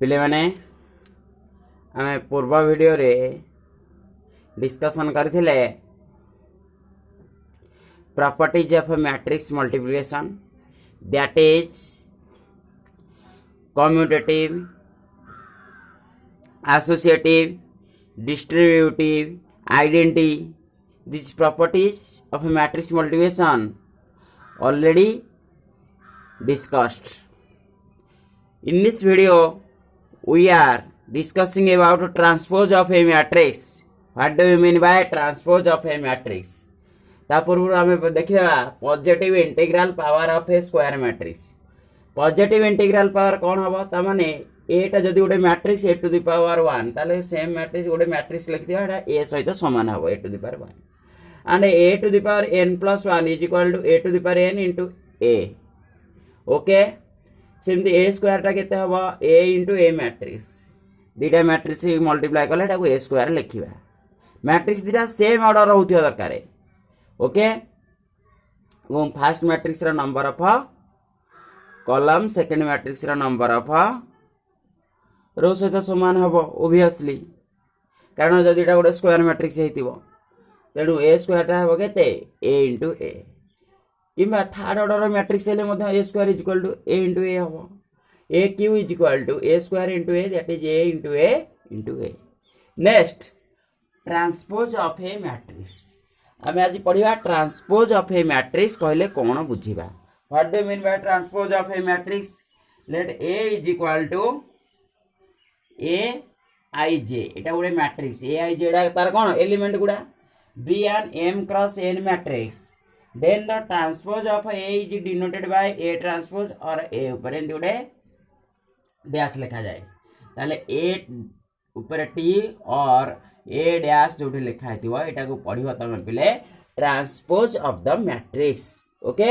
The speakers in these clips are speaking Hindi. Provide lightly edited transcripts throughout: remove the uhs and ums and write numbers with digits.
पिले माने आमे पूर्व वीडियो रे डिस्कशन करथिले properties of a matrix multiplication, that is commutative, associative, distributive, identity. These properties of a matrix multiplication already discussed. In this video we are discussing about transpose of a matrix. What do you mean by transpose of a matrix? ता पूर्व आम देखा positive integral power of a square matrix. Positive integral power कौन हम ताने एटा जदि गोटे matrix A to the power 1 ताले सेम मैट्रिक्स गोटे मैट्रिक्स लिखिथिबा एटा ए सहित समान हम A to the power 1 and A to the power n plus 1 is equal to A to the power n into A. Okay सेमती ए स्क्वायर टा केते हबो a into A matrix दीटा matrix multiply कले एटा को ए स्क्वायर लिखिबा. मैट्रिक्स दीटा सेम ऑर्डर रहउथियो दरकार. ओके फर्स्ट मैट्रिक्स रा number of column second matrix रा नंबर ऑफ रो सहित समान हम ओबियसली कारण जदि एटा गोटे स्क्वायर मैट्रिक्स हेतिबो तेणु ए स्क्वायर टा हम केते ए इंटू ए किंबा थर्ड ऑर्डर मैट्रिक्स हेले मध्ये A square is equal to A into A हम A cube is equal to A square into A that is A into A into A. Next transpose of a matrix. आम आज पढ़ा ट्रांसपोज ऑफ ए मैट्रिक्स कहले कौन बुझा. What do mean by transpose of a matrix. Let A is equal to A I J एटा गोटे मैट्रिक्स ए आई जे तार कौन एलिमेंट गुड़ा be an M cross N matrix. Then the transpose of A is denoted by A transpose और ए ऊपर एंती गोटे डैश लिखा जाए ताले ए ऊपर टी और ए डैश जो लिखा है को पढ़िबा तमे पिले transpose of the matrix. Okay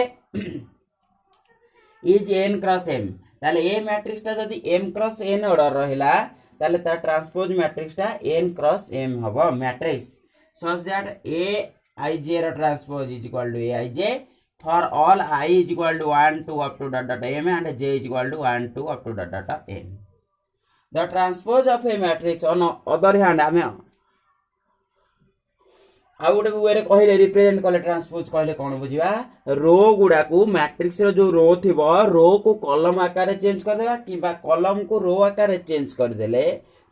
is N cross M ताले ए मैट्रिक्स ता जदी एम क्रॉस एन ऑर्डर रहिला ताले ता ट्रांसपोज मैट्रिक्स ता एन क्रॉस एम हबो matrix such that A I J रो transpose is equal to A I J for all I is equal to 1 2 up to dot dot M and J is equal to 1 2 up to dot dot N. The transpose of a matrix on other hand आमे आ गोटे वे कहले रिप्रेजेंट कले ट्रांसपोज कहले कौन बुझा रो गुड़ा को मैट्रिक्स रो जो रो थी रो को कॉलम आकार चेंज कर देबा किबा कॉलम को रो आकार चेंज कर देले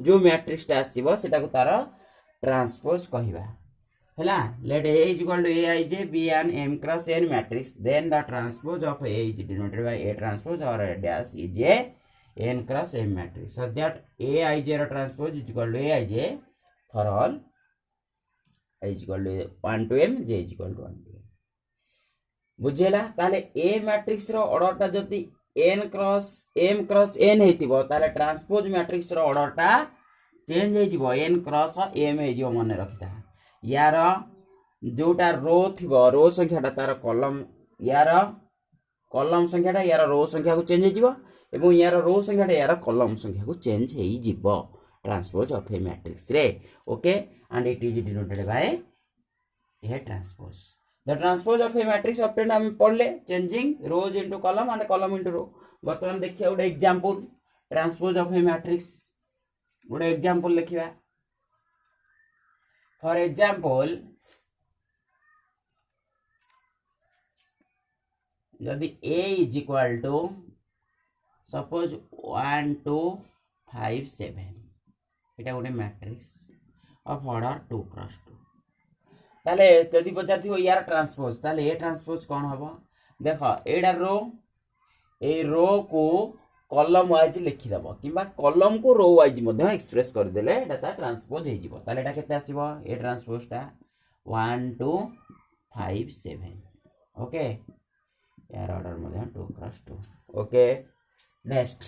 जो मैट्रिक्स टा आसीबो सेटा को तार ट्रांसपोज कहिबा हैला. Let A is equal to A I J be an M cross N matrix then the transpose of A is denoted by A transpose और dash is a N cross M matrix so that A I J रो transpose is equal to A I J for all is equal to 1 to m j is equal to 1 to m. बुझेला ताले ए मैट्रिक्स रो ऑर्डर टा जति n cross m cross n हेतिबो ताले ट्रांसपोज मैट्रिक्स रो ऑर्डर टा चेंज हे जिवो n क्रॉस m हे जिवो मन रखिता. यार जोटा रो थिबो रो संख्या टा तार कॉलम यार कॉलम संख्या टा यार रो संख्या को चेंज हे जिवो एवं यार रो संख्या टा यार कॉलम संख्या को चेंज हे जिवो ट्रांसपोज ऑफ ए मैट्रिक्स रे. Okay and it is denoted by a transpose. The transpose of a matrix obtained हम पढ़ले changing rows into column and column into row. बर्तमान देखिए गोटे example transpose of a matrix गोटे एग्जांपल लिखिबा. For example यदि a is equal to suppose 1 2 5 7 एटा गोटे मैट्रिक्स ऑफ ऑर्डर 2 क्रॉस 2 ताले जदि पचार थी यार ट्रांसपोज ताले ए ट्रांसपोज कौन हम देख एटा रो ए रो को कॉलम वाइज लिखि दबो किबा कॉलम को रो वाइज मध्ये एक्सप्रेस कर देले एटा ता ट्रांसपोज हे जिवो ताले एटा केते आसीबो ए ट्रांसपोज ता 1 2 5 7. ओके यार ऑर्डर मध्ये 2 cross 2. Okay next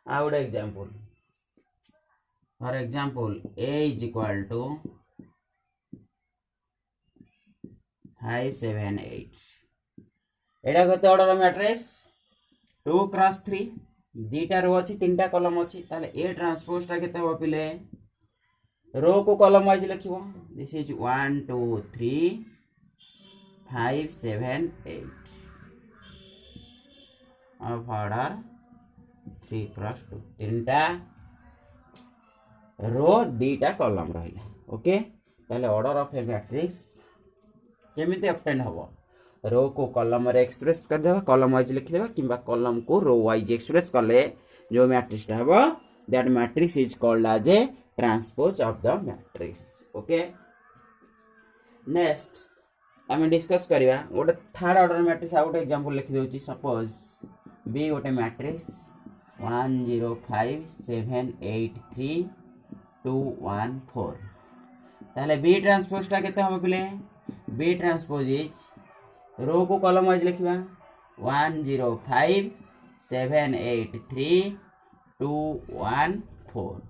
I would example. For example, A is equal to 5 7 8. एटा कते ऑर्डर मैट्रिक्स 2 क्रॉस 3 दीटा रो अछि तीनटा कॉलम अछि ताले ए ट्रांसपोज टा केते हो पिले रो को कॉलम वाइज लिखिबो this is 1 2 3 5 7 8 of order 3 cross 2 तीनटा रो दीटा कॉलम रहिला ओके ताले ऑर्डर ऑफ ए मैट्रिक्स केमिति ऑब्टेन हबो रो को कॉलम रे एक्सप्रेस कर देबा कॉलम वाइज लिख देबा किबा कॉलम को रो वाइज एक्सप्रेस करले जो मैट्रिक्स हबो that matrix is called as a transpose of the matrix okay next आम डिस्कस करिया गोटे थर्ड ऑर्डर मैट्रिक्स आ गोटे एग्जांपल लिखि देउची सपोज बी गोटे मैट्रिक्स 1 0 5 7 8 3 2 1 4 ताले बी ट्रांसपोज टा केते हम पिले बी ट्रांसपोज इज रो को कॉलम वाइज लिखिबा 1 0 5 7 8 3 2 1 4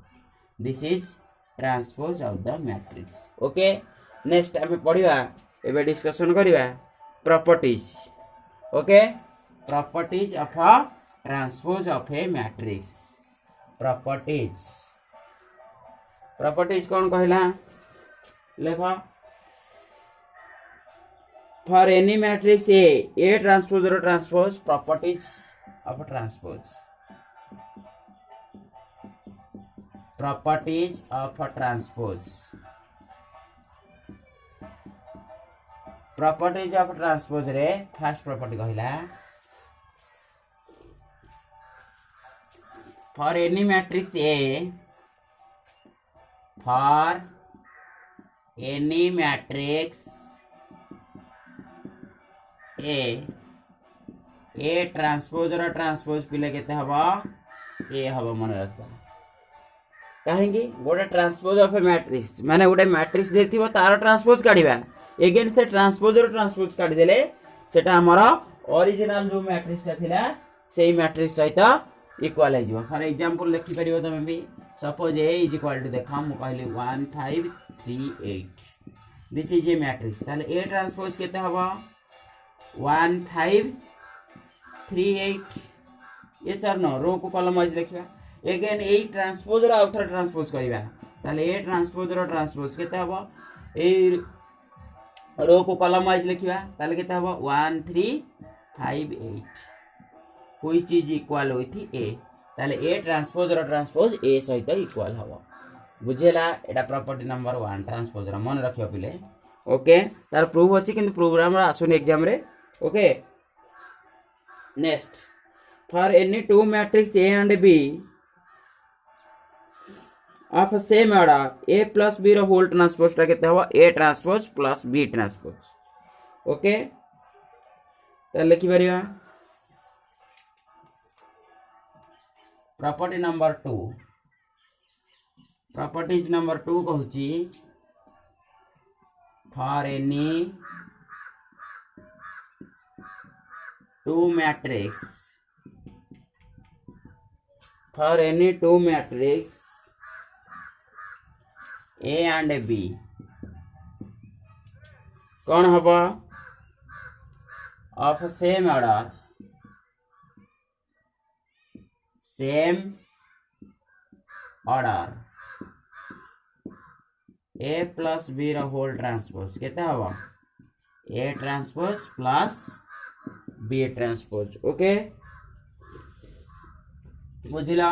this is transpose of the matrix okay next आम पढ़िबा एबे डिस्कशन करिबा properties okay properties of a transpose of a matrix properties properties कौन कहला लेखा for any matrix A transpose और transpose properties of transpose properties of transpose properties of transpose रे फर्स्ट प्रॉपर्टी कहला for any matrix A for any matrix A transpose और ट्रांसपोज पिले केते हबो ए हबो मन रखता कहेंगे गोटे ट्रांसपोज ऑफ ए मैट्रिक्स माने गोटे मैट्रिक्स देथिबो तार ट्रांसपोज काढिबा अगेन से ट्रांसपोज और ट्रांसपोज काढी देले सेटा हमर ओरिजिनल जो मैट्रिक्स का थिला सेही मैट्रिक्स सहित इक्वल हो जिवो फॉर एग्जांपल लिखि परिबो तमे भी suppose A is equal to देखा मु कहली 1 5 3 8 दिस इज ए मैट्रिक्स ताले ए ट्रांसपोज केते हबो 1 5 3 8 ये सर नो रो को कॉलम वाइज लिखिबा अगेन ए ट्रांसपोज और आउथर ट्रांसपोज करिबा ताले ए ट्रांसपोज और ट्रांसपोज केते हबो ए रो को कॉलम वाइज लिखिबा ताले केते हबो 1 3 5 8 व्हिच इज इक्वल विथ ए ताले ए ट्रांसपोज और ट्रांसपोज ए सहित इक्वल हबो बुझेला एटा प्रॉपर्टी नंबर 1 ट्रांसपोज रा मन रखियो पिले ओके तार प्रूफ अछि किंतु प्रोग्राम रा आसुन एग्जाम रे okay next for any two matrix A and B of same order A plus B रो होल ट्रांसपोज टा केते हबो A transpose plus B transpose okay त लिखि परिबा प्रॉपर्टी नंबर 2 प्रॉपर्टीज नंबर 2 कहूची for any two matrix for any two matrix A and B कौन हबो of same order A plus B रो होल ट्रांसपोज केते हबो A transpose plus B transpose okay बुझिला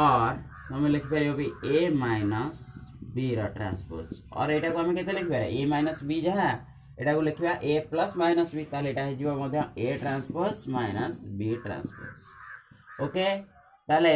और हम लिख परियो भी ए माइनस बी रो ट्रांसपोज और एटा को हम केते लिख पारे ए माइनस बी जहा एटा को लिखबा ए प्लस माइनस बी ताले एटा हिजबो मध्य A transpose minus B transpose okay ताले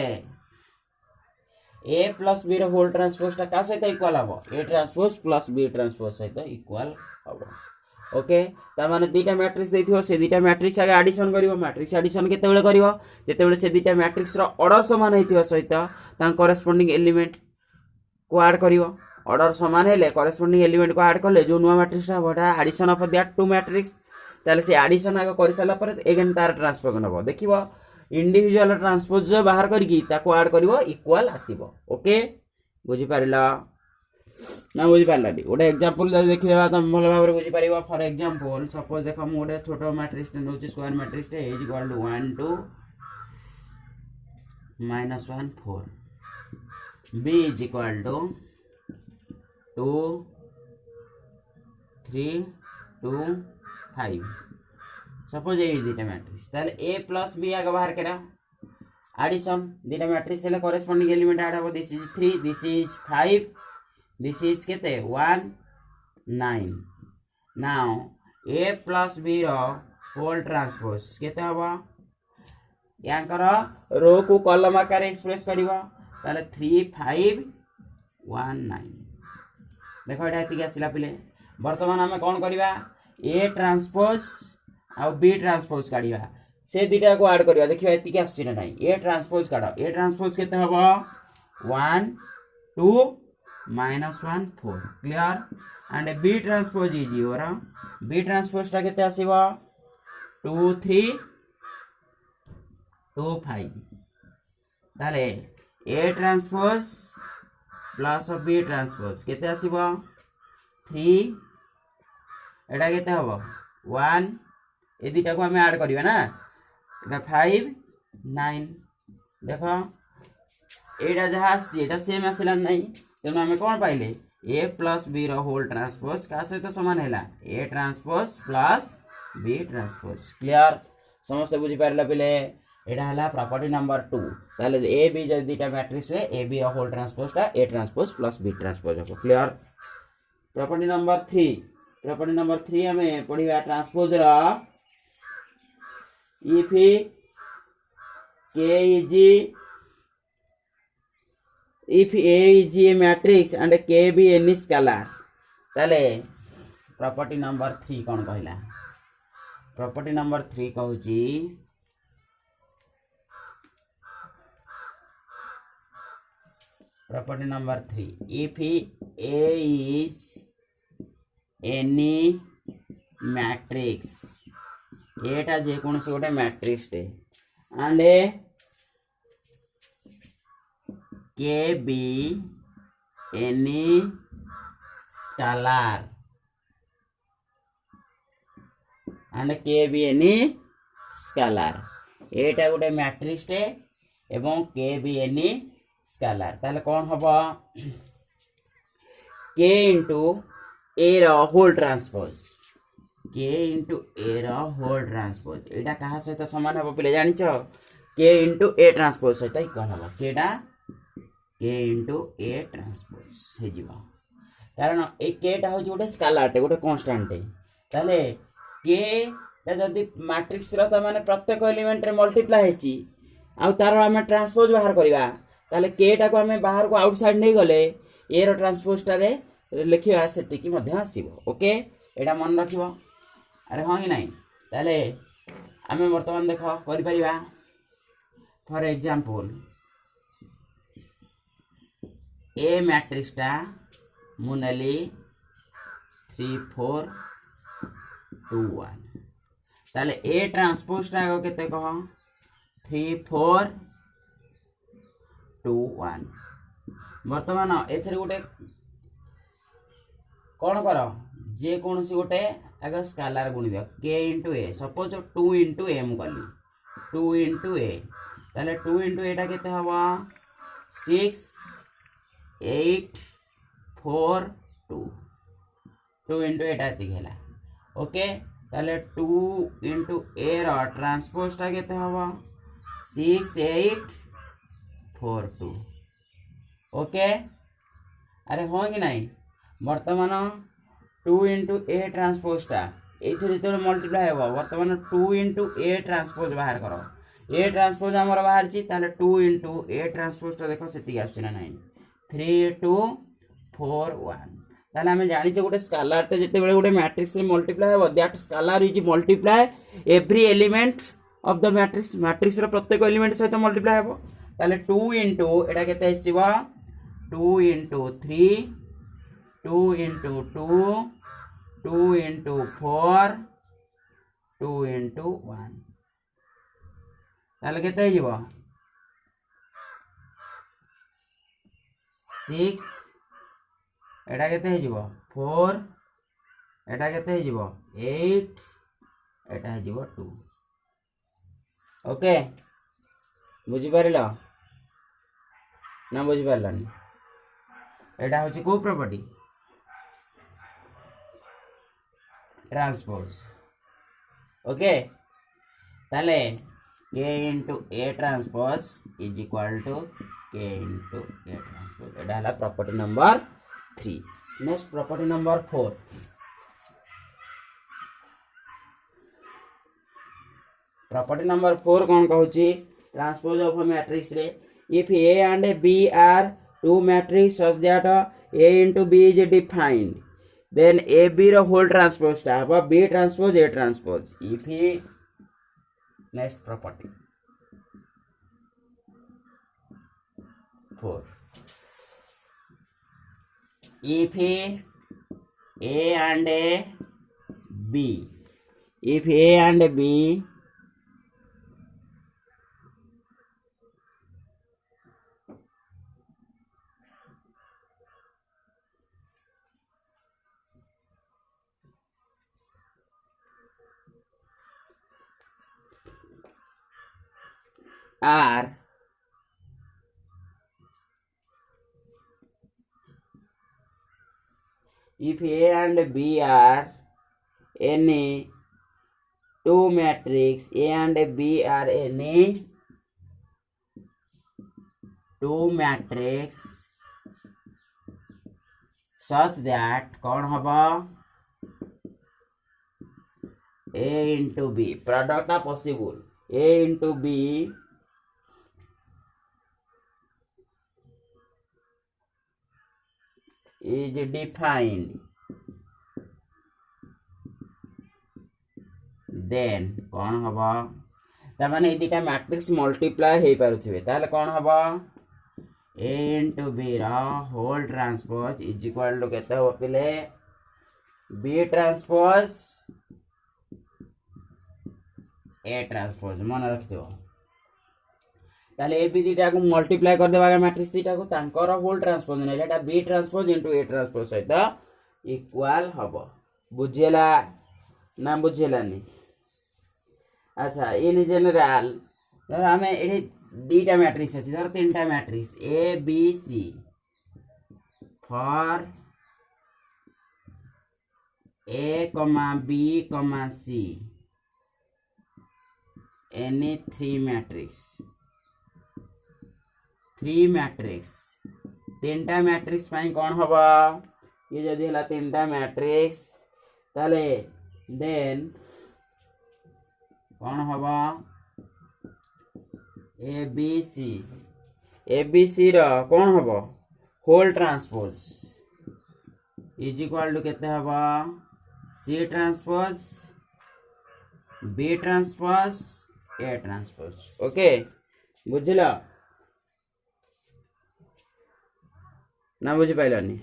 ए प्लस बी रो होल ट्रांसपोज ता का सहित इक्वल हबो A transpose plus B transpose सहित इक्वल हबो ओके ता माने दीटा मैट्रिक्स देथियो से दीटा मैट्रिक्स आगे एडिशन करिवो मैट्रिक्स एडिशन केते बेले करिवो जेते बेले से दीटा मैट्रिक्स रो ऑर्डर समान हेतियो सहित ता करेस्पोंडिंग एलिमेंट को ऐड करिवो ऑर्डर समान हेले करेस्पोंडिंग एलिमेंट को ऐड करले जो नुवा मैट्रिक्स रा बडा addition of that two matrix ताले से एडिशन आगे करि साला पर अगेन तार ट्रांसपोज हबो देखिवो इंडिविजुअल ट्रांसपोज जो बाहर करकी ताको ऐड करिवो इक्वल आसीबो ओके बुझी पारिला ना बुझी पारला गोटे एग्जांपल देखि देबा त भल भाबरे बुझी पारिबो फॉर एग्जांपल सपोज देखो मु गोटे छोटो मैट्रिक्स नोच square matrix is equal to 1 2 -1 4 b is equal to 2 3 2 5 suppose ये दुटा मैट्रिक्स ताले ए प्लस बी आगे बाहर करा एडिशन दुटा मैट्रिक्स हेले करेस्पोंडिंग एलिमेंट ऐड हो this is 3 this is 5 this is केते 1 9 नाउ ए प्लस बी रो होल ट्रांसपोज केते हबो यांकर रो को कॉलम आकार एक्सप्रेस करिवो ताले 3 5 1 9 देखो एटा एतिक आसिला पिले वर्तमान आमे कोन करिवा ए ट्रांसपोज आ बी ट्रांसपोज काढिवा से दुटा को ऐड करिवा देखिबा एतिक आसछि ना नाही ए ट्रांसपोज काढ ए ट्रांसपोज केते हबो 1 2 -1 4 clear and B transpose is your B transpose ता केते आसीबो 2 3 2 5 ताले A transpose plus B transpose केते आसीबो 3 एटा केते हबो 1 ए दुटा को हमें ऐड करिवा ना एटा 5 9 देखो एटा जहा एटा सेम आसिला नहीं तेनु हमें कोन पाइले ए प्लस बी रो होल ट्रांसपोज का सहित समान हैला A transpose plus B transpose clear समस्या बुझी पारला पिले एटा हला प्रॉपर्टी नंबर 2 ताले ए बी जो दुटा मैट्रिक्स है ए बी रो होल ट्रांसपोज ता A transpose plus B transpose हो क्लियर प्रॉपर्टी नंबर 3 हमें पढ़िया ट्रांसपोज रा if A is a matrix and K be any scalar ताले प्रॉपर्टी नंबर 3 कौन कहला प्रॉपर्टी नंबर 3 कहूची property number 3 if A is any matrix एटा जे कौन से गोटे मैट्रिक्स टे एंड के बी एनी स्केलर एंड के बी एनी स्केलर एटा गोटे मैट्रिक्स टे एवं के बी एनी स्केलर ताले कौन हबो के इनटू ए रो होल ट्रांसपोज के इंटू ए रो होल ट्रांसपोज एटा कहा सहित समान हबो पिले जानिछ के इंटू ए ट्रांसपोज सहित इक्वल हबो केटा के इंटू ए ट्रांसपोज हे जीवा कारण ए केटा हो गोटे स्केलर टे गोटे कांस्टेंट टे ताले के ता जदी मैट्रिक्स रो त माने प्रत्येक एलिमेंट रे मल्टीप्लाई हेची आ तार हम ट्रांसपोज बाहर करबा ताले केटा को हम बाहर को आउटसाइड नै गले ए रो ट्रांसपोज टा रे लिखिबा सेति की मध्ये आसीबो ओके एटा मन रखिबो अरे हाँ कि नहीं ताले आमे वर्तमान देखो करि परिबा फॉर एग्जांपल ए मैट्रिक्स टा मुनेली 3 4 2 1 ताले ए ट्रांसपोज टा केते कह 3 4 2 1 वर्तमान एथरे गोटे कौन कर जे कौन सी गोटे अगर स्केलर गुणी दियो के इंटू ए सपोज 2 इंटू ए मु कली 2 इंटू ए ताले 2 इंटू एटा केते हवा 6 8 4 2 2 इंटू एटा दिखेला ओके ताले 2 इंटू ए रो ट्रांसपोज टा केते हवा 6 8 4 2 ओके अरे हो कि नहीं वर्तमान 2 इंटू ए ट्रांसपोज टा एथे जो मल्टीप्लाई हो वर्तमान 2 इंटू ए ट्रांसपोज बाहर करो ए ट्रांसपोज हमर बाहर छी ताले 2 इंटू ए ट्रांसपोज टा देखो सेति आछी ना नहीं 3 2 4 1 ताले हम जानि छ गोटे स्केलर टे जते बेले गोटे मैट्रिक्स रे मल्टीप्लाई हो that scalar is multiply every element of the matrix रो प्रत्येक एलिमेंट सहित मल्टीप्लाई हो ताले 2 इंटू एटा केते आसीबा 2 इंटू 3 2 into 2 2 into 4 2 into 1 ताले केते हिजबो 6 एटा केते हिजबो 4 एटा केते हिजबो 8 एटा हिजबो 2 ओके बुझी पारिलो ना बुझी पारलानी एटा होची को प्रॉपर्टी ट्रांसपोज ओके ताले K into A transpose is equal to K into A transpose एटा हला property number 3 next property number 4 property number 4 कौन कहूची ट्रांसपोज ऑफ अ मैट्रिक्स रे if A and B are two matrix such that A into B is defined then AB रो whole transpose टा अब B transpose A transpose if he next property 4 if A and B if A and B are if A and B are any two matrix A and B are any two matrix such that कौन हबा A into B product ना possible A into B is defined then कौन हबा ता माने ए दिटा मैट्रिक्स मल्टीप्लाई हे पारुथिबे ताले कौन हबा A into B रा whole transpose is equal to केते हो पिले B ट्रांसपोज A ट्रांसपोज मन रखियो ताले ए बी दिटा को मल्टीप्लाई कर देबा मैट्रिक्स दिटा को तांकर होल ट्रांसपोज नेले एटा B transpose into A transpose सहित इक्वल हबो बुझेला ना बुझेलानी अच्छा इन जनरल धर हमें एठी दीटा मैट्रिक्स अछि धर तीनटा matrix A B C for A, B, C any three matrix तीनटा मैट्रिक्स पाई कौन हबा ये जदी हला तीनटा मैट्रिक्स ताले देन कौन हबा ए बी सी रा कौन हबा whole transpose is equal to केते हबा C transpose B transpose A transpose okay बुझिला ना बुझि पाइलानी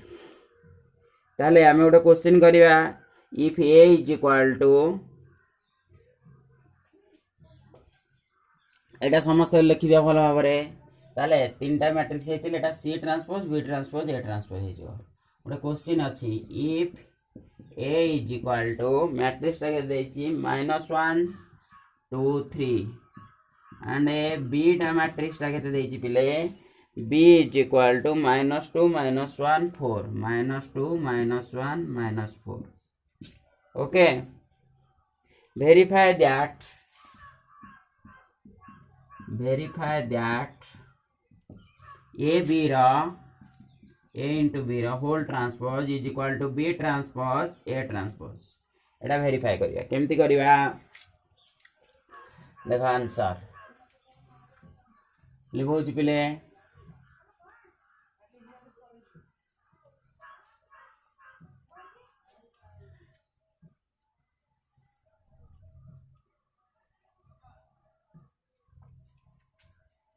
ताले हमें गोटे क्वेश्चन करिवा if A is equal to एटा समस्त लिखि दिया भल भाव ताले तीनटा मैट्रिक्स हेतिले एटा C transpose B transpose A transpose हे जो गोटे क्वेश्चन अछि if A is equal to matrix टा के देछि -1 2 3 एंड ए B टा मैट्रिक्स टा के देछि पिले B is equal to -2 -1 4 -2 -1 -4 okay verify that A into B रा whole transpose is equal to B transpose A transpose एटा वेरीफाई करिया केमती करिवा देखो आंसर लिखो पिले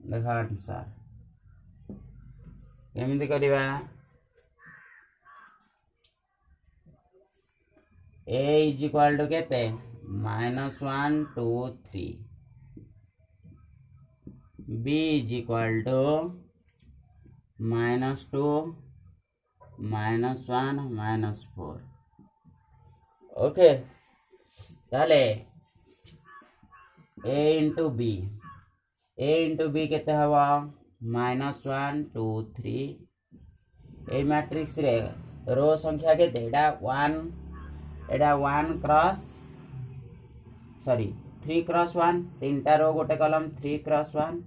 देखो आंसर केमती करिवा A इज इक्वल टू केते -1 2 3 B is equal to -2 -1 -4 okay ताले A into B केते हवा -1 2 3 ए मैट्रिक्स रे रो संख्या केते एटा 1 एटा 1 क्रॉस सॉरी 3 क्रॉस 1 तीनटा रो गोटे कॉलम 3 क्रॉस 1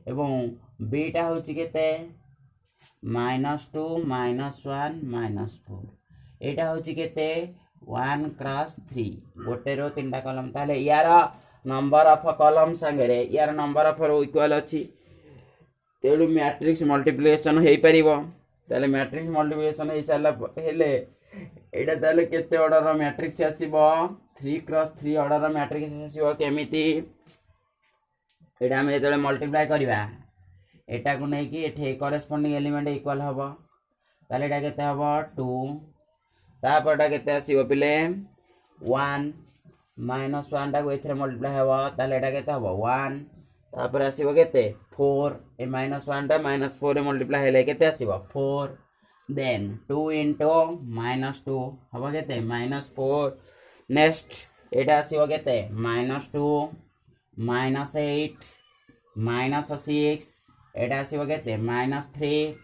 एवं बीटा होची केते -2 -1 -4 एटा होची केते 1 क्रॉस 3 गोटे रो तीनटा कॉलम ताले यार नंबर ऑफ कॉलम संगे यार नंबर ऑफ रो इक्वल अछि तेडु मैट्रिक्स मल्टीप्लिकेशन हेई परिबो ताले मैट्रिक्स मल्टीप्लिकेशन हेई साला हेले एटा ताले केते ऑर्डर रो मैट्रिक्स आसीबो 3 क्रॉस 3 ऑर्डर रो मैट्रिक्स आसीबो केमिति एटा हम जेतले मल्टीप्लाई करबा एटा को नै कि एठे करेस्पोंडिंग एलिमेंट इक्वल हबो ताले एटा केते हबो 2 तापर एटा केते आसीबो पिले 1 -1 टा को एथरे मल्टीप्लाई हबो ताले एटा केते हबो 1 तापर आसीबो केते 4 ए -1 टा -4 रे मल्टीप्लाई हेले केते आसीबो 4 देन 2 into -2 हबो केते -4 नेक्स्ट एटा आसीबो केते -2 -8 -6 एटा आसीबो केते -3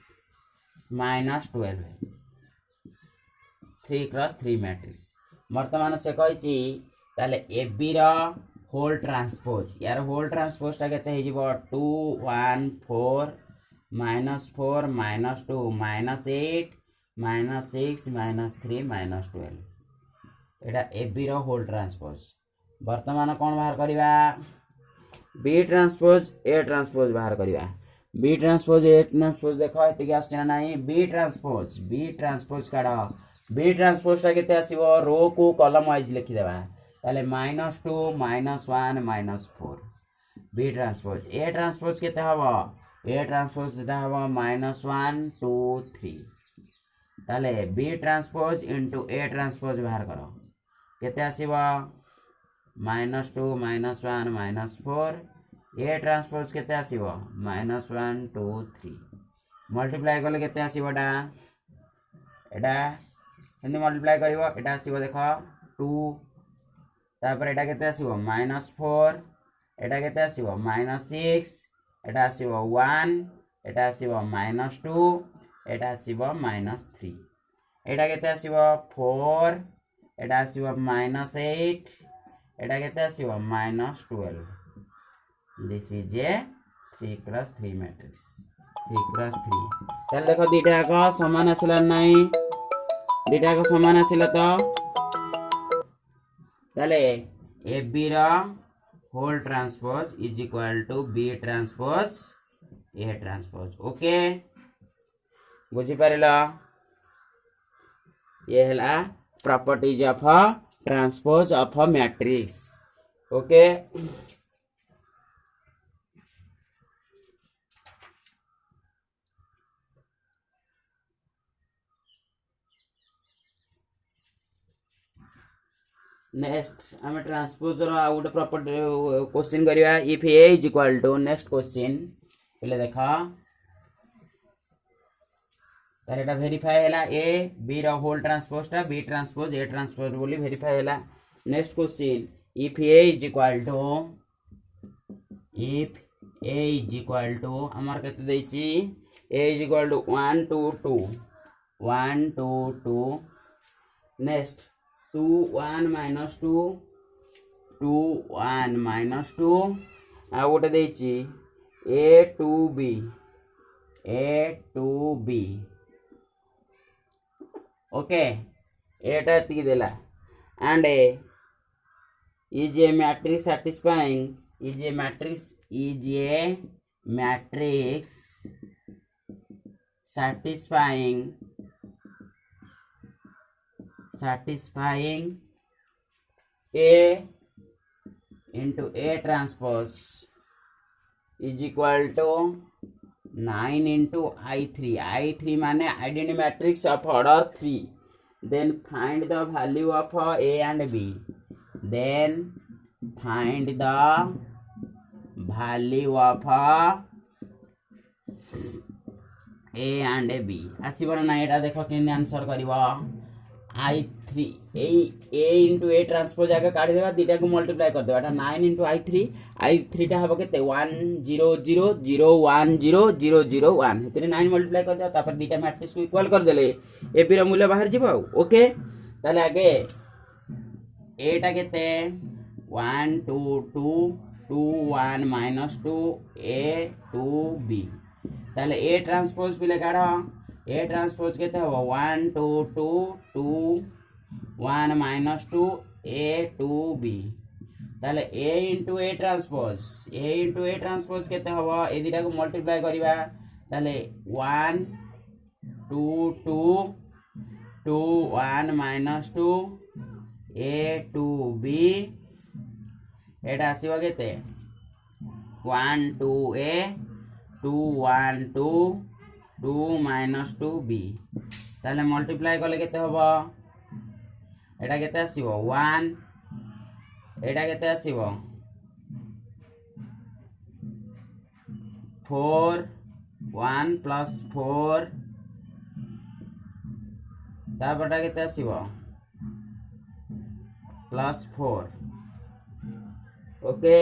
-12 3 क्रॉस 3 मैट्रिक्स वर्तमान से कहिची ताले एबी रा होल ट्रांसपोज यार होल ट्रांसपोज टा केते हे जिवो 2 1 4 -4 -2 -8 -6 -3 -12 एटा एबी रा होल ट्रांसपोज वर्तमान कोन बाहर करिवा बी ट्रांसपोज ए ट्रांसपोज बाहर करिवा बी ट्रांसपोज ए ट्रांसपोज देखो एति आछना नाही बी ट्रांसपोज काढ बी ट्रांसपोज टा केते आसीबो रो को कॉलम वाइज लिखि देबा ताले -2 -1 -4 बी ट्रांसपोज ए ट्रांसपोज केते हबो ए ट्रांसपोज ता हबो -1 2 3 ताले B transpose into A transpose बाहर करो केते आसीबो -2 -1 -4 ए ट्रांसपोज केते आसीबो -1 2 3 मल्टीप्लाई करले केते आसीबो डा एटा हिंदी मल्टीप्लाई करिवो एटा आसीबो देखो 2 तापर एटा केते आसीबो -4 एटा केते आसीबो -6 एटा आसीबो 1 एटा आसीबो -2 एटा आसीबो -3 एटा केते आसीबो 4 एटा आसीबो -8 एटा केते आसीबो -12 this is a 3 cross 3 matrix 3 cross 3 ताले देखो दीटा का समान आसिला नाही दीटा का समान आसिला तो ताले ए बी रा whole transpose is equal to B transpose A transpose okay बुझी पारिला ये हला properties of transpose of a matrix okay next आम ट्रांसपोज रो गोटे प्रॉपर्टी क्वेश्चन करिया if A is equal to next question पहले देखा तार एटा वेरीफाई हैला ए बी रो होल ट्रांसपोज टा बी ट्रांसपोज ए ट्रांसपोज बोली वेरीफाई हैला next question if A is equal to हमर केते देछि ए इज इक्वल टू 1 2 2 1 2 2 नेक्स्ट 2 1 -2 2 1 -2 आ गोटे देछि a to b ओके एटा ती देला and is a matrix satisfying A into A transpose is equal to 9 into I3 माने identity matrix of order 3 then find the value of A and B then find the value of A and B आसीबो ना एटा देखो केन आंसर करबो I3 A into A transpose आगे काढी देबा दीटा को मल्टीप्लाई कर देबा 9 into I3 टा हबो केते 1 0 0 0 1 0 0 0 1 हेतरे 9 मल्टीप्लाई कर देबा तापर दीटा मैट्रिक्स को इक्वल कर देले ए बी रो मूल्य बाहर जिवो ओके ताले आगे एटा केते 1 2 2 2 1 माइनस 2 ए 2 बी ताले ए ट्रांसपोज पिले काढ ए ट्रांसपोज केते हबो 1 2 2 2 1 माइनस 2 ए 2 बी ताले ए इंटू ए ट्रांसपोज केते हबो ए दिटा को मल्टीप्लाई करिबा ताले 1 2 2 2 1 माइनस 2 ए 2 बी एटा आसीबो केते 1 2 ए 2 1 2 2 माइनस 2 बी ताले मल्टीप्लाई करले केते हबो एटा केते आसीबो 1 एटा केते आसीबो 4 1 प्लस 4 तापरटा केते आसीबो प्लस 4 ओके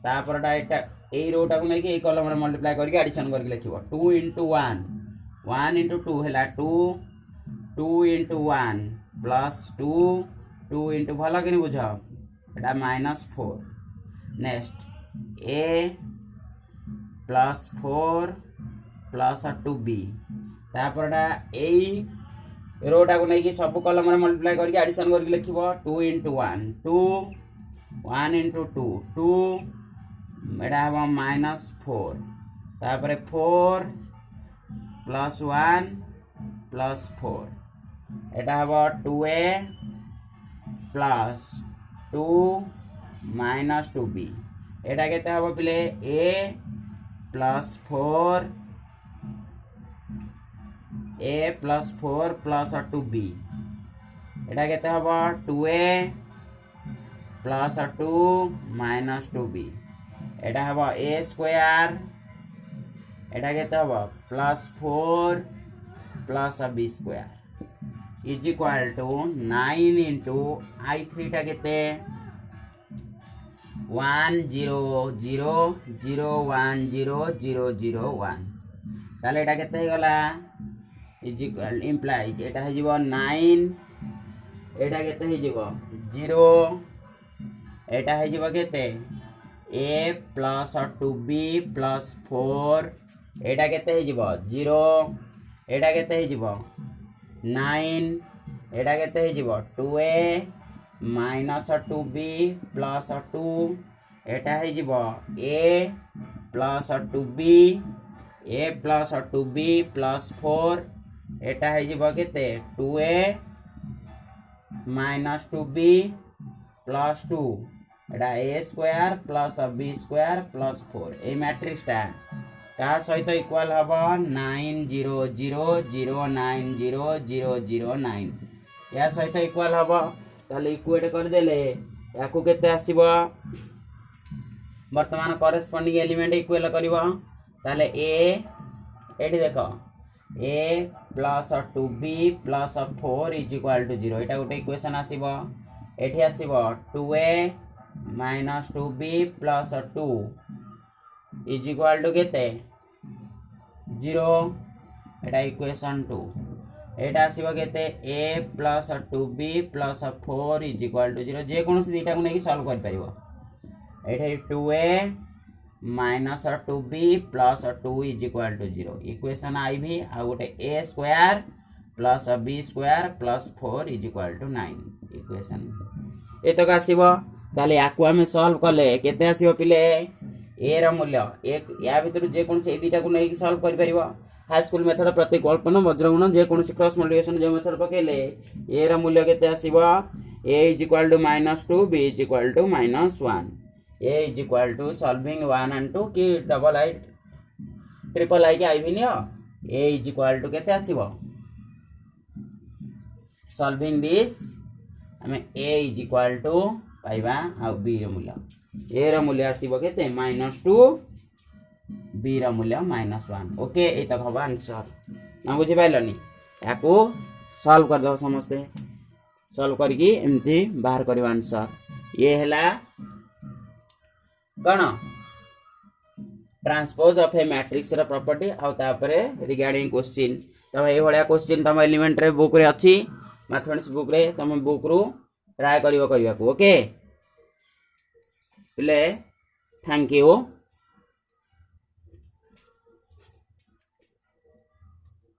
तापरटा एटा ए रोटा को नै के ए कॉलम रे मल्टीप्लाई करके एडिशन करके लिखिबो 2 into 1 1 into 2 हैला 2 2 into 1 प्लस 2 2 into भला कि बुझा एटा माइनस 4 नेक्स्ट ए प्लस 4 प्लस 2b तापरटा ए रोटा को नै कि सब कॉलम रे मल्टीप्लाई करके एडिशन करके लिखिबो 2 into 1 2 1 into 2 2 एटा हबो माइनस 4 तापरे 4 प्लस 1 प्लस 4 एटा हबो 2a प्लस 2 माइनस 2b एटा केते हबो पिले a plus 4 a plus 4 plus 2b एटा केते हबो 2a प्लस 2 माइनस 2b एटा हबो a स्क्वायर एटा केते हबो plus 4 plus b square is equal to 9 into i3 टा केते 1 0 0 0 1 0 0 0 1 ताले एटा केते गला इज इक्वल इंप्लाइज एटा हे जीवो 9 एटा केते हे जीवो 0 एटा हे जीवो केते a प्लस 2b प्लस 4 एटा केते हे जीवो 0 एटा केते हे जीवो 9 एटा केते हे जीवो 2a माइनस 2b प्लस 2 एटा हे जीवो a plus 2b a plus 2b plus 4 एटा है जीवो केते 2a minus 2b plus 2 Etah a square plus b square plus 4 A matrix टा का सहित इक्वल हबो 9 0 0 0 9 0 0 0 9 या सहित इक्वल हबो ताले इक्वेट कर देले याकू केते आसीबो वर्तमान करेस्पोंडिंग एलिमेंट इक्वल करिवो ताले a एठी देखो a plus 2b plus 4 is equal to 0 एटा गोटे इक्वेशन आसीबो एठी आसीबो 2a minus 2b plus 2 is equal to केते 0 एटा इक्वेशन 2 एटा आसीबो केते a plus 2b plus 4 is equal to 0 जे कोनोसी दीटा को नै कि सॉल्व कर परिबो एठी 2a minus 2b plus 2 is equal to 0 equation आईभी आ गोटे a square plus b square plus 4 is equal to 9 equation एतक आसीबो ताले याकू हमें सॉल्व करले केते आसीबो पिले a रा मूल्य एक या भीतर जे कोन से दीटा को नै कि सॉल्व कर परिबो हाई स्कूल मेथड प्रतिकल्पन वज्रगुण जे कोन से क्रॉस मल्टीप्लिकेशन जे मेथड पकेले a रा मूल्य केते आसीबो a is equal to -2 b is equal to -1 a is equal to solving 1 and 2 कि डबल आई ट्रिपल आई के आई भी neo a is equal to केते आसीबो solving this हमें a is equal to पाइबा आ b रो मूल्य a रो मूल्य आसीबो केते -2 b रो मूल्य -1 ओके ए तक हबा आंसर ना बुझि पाइलनी याकू सॉल्व कर दो समस्ते सॉल्व करके एमती बाहर करबा आंसर ये हला कौन ट्रांसपोज ऑफ ए मैट्रिक्स रा प्रॉपर्टी आ तापरे रिगार्डिंग क्वेश्चन तम ए भलिया क्वेश्चन तम एलिमेंटरी बुक रे अछि मैथमेटिक्स बुक रे तम बुक रु ट्राए करिवो ओके पिले थैंक यू।